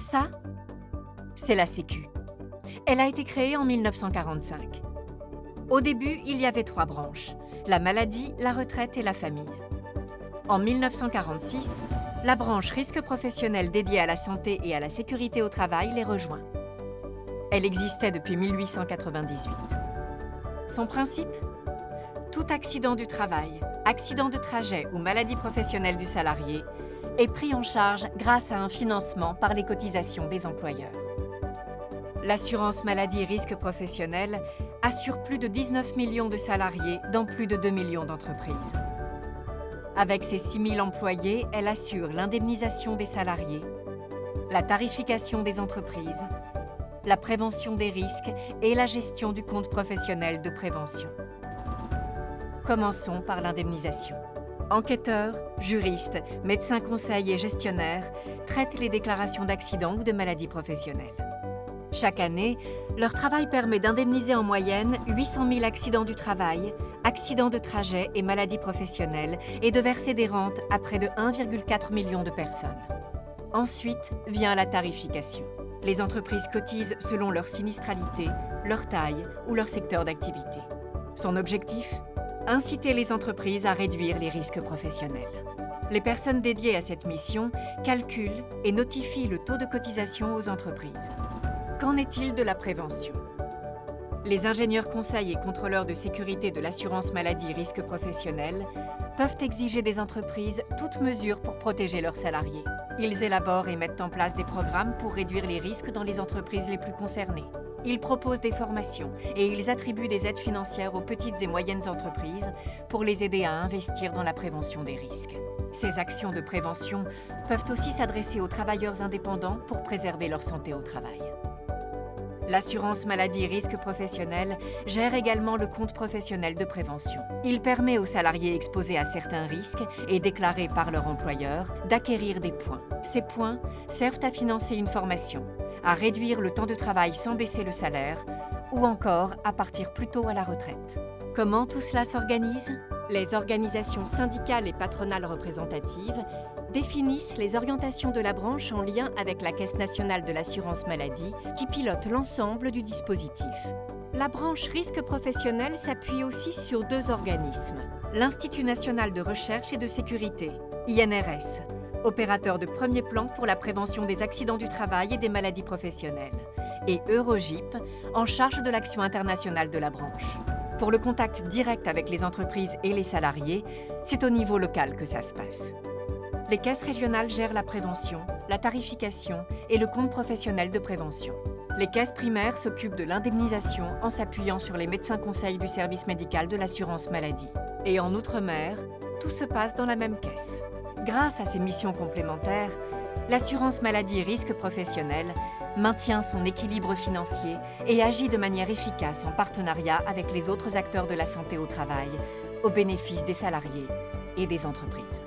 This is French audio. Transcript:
Ça, c'est la Sécu. Elle a été créée en 1945. Au début, il y avait 3 branches, la maladie, la retraite et la famille. En 1946, la branche risque professionnel dédiée à la santé et à la sécurité au travail les rejoint. Elle existait depuis 1898. Son principe ? Tout accident du travail, accident de trajet ou maladie professionnelle du salarié est pris en charge grâce à un financement par les cotisations des employeurs. L'assurance maladie risque professionnel assure plus de 19 millions de salariés dans plus de 2 millions d'entreprises. Avec ses 6 000 employés, elle assure l'indemnisation des salariés, la tarification des entreprises, la prévention des risques et la gestion du compte professionnel de prévention. Commençons par l'indemnisation. Enquêteurs, juristes, médecins conseils et gestionnaires traitent les déclarations d'accidents ou de maladies professionnelles. Chaque année, leur travail permet d'indemniser en moyenne 800 000 accidents du travail, accidents de trajet et maladies professionnelles et de verser des rentes à près de 1,4 million de personnes. Ensuite vient la tarification. Les entreprises cotisent selon leur sinistralité, leur taille ou leur secteur d'activité. Son objectif ? Inciter les entreprises à réduire les risques professionnels. Les personnes dédiées à cette mission calculent et notifient le taux de cotisation aux entreprises. Qu'en est-il de la prévention ? Les ingénieurs conseils et contrôleurs de sécurité de l'assurance maladie risque professionnel peuvent exiger des entreprises toute mesure pour protéger leurs salariés. Ils élaborent et mettent en place des programmes pour réduire les risques dans les entreprises les plus concernées. Ils proposent des formations et ils attribuent des aides financières aux petites et moyennes entreprises pour les aider à investir dans la prévention des risques. Ces actions de prévention peuvent aussi s'adresser aux travailleurs indépendants pour préserver leur santé au travail. L'assurance maladie risque professionnel gère également le compte professionnel de prévention. Il permet aux salariés exposés à certains risques et déclarés par leur employeur d'acquérir des points. Ces points servent à financer une formation, à réduire le temps de travail sans baisser le salaire ou encore à partir plus tôt à la retraite. Comment tout cela s'organise ? Les organisations syndicales et patronales représentatives définissent les orientations de la branche en lien avec la Caisse nationale de l'assurance maladie qui pilote l'ensemble du dispositif. La branche risque professionnel s'appuie aussi sur 2 organismes. L'Institut national de recherche et de sécurité, INRS, opérateur de premier plan pour la prévention des accidents du travail et des maladies professionnelles, et Eurogip, en charge de l'action internationale de la branche. Pour le contact direct avec les entreprises et les salariés, c'est au niveau local que ça se passe. Les caisses régionales gèrent la prévention, la tarification et le compte professionnel de prévention. Les caisses primaires s'occupent de l'indemnisation en s'appuyant sur les médecins conseils du service médical de l'assurance maladie. Et en Outre-mer, tout se passe dans la même caisse. Grâce à ces missions complémentaires, l'assurance maladie risque professionnel maintient son équilibre financier et agit de manière efficace en partenariat avec les autres acteurs de la santé au travail, au bénéfice des salariés et des entreprises.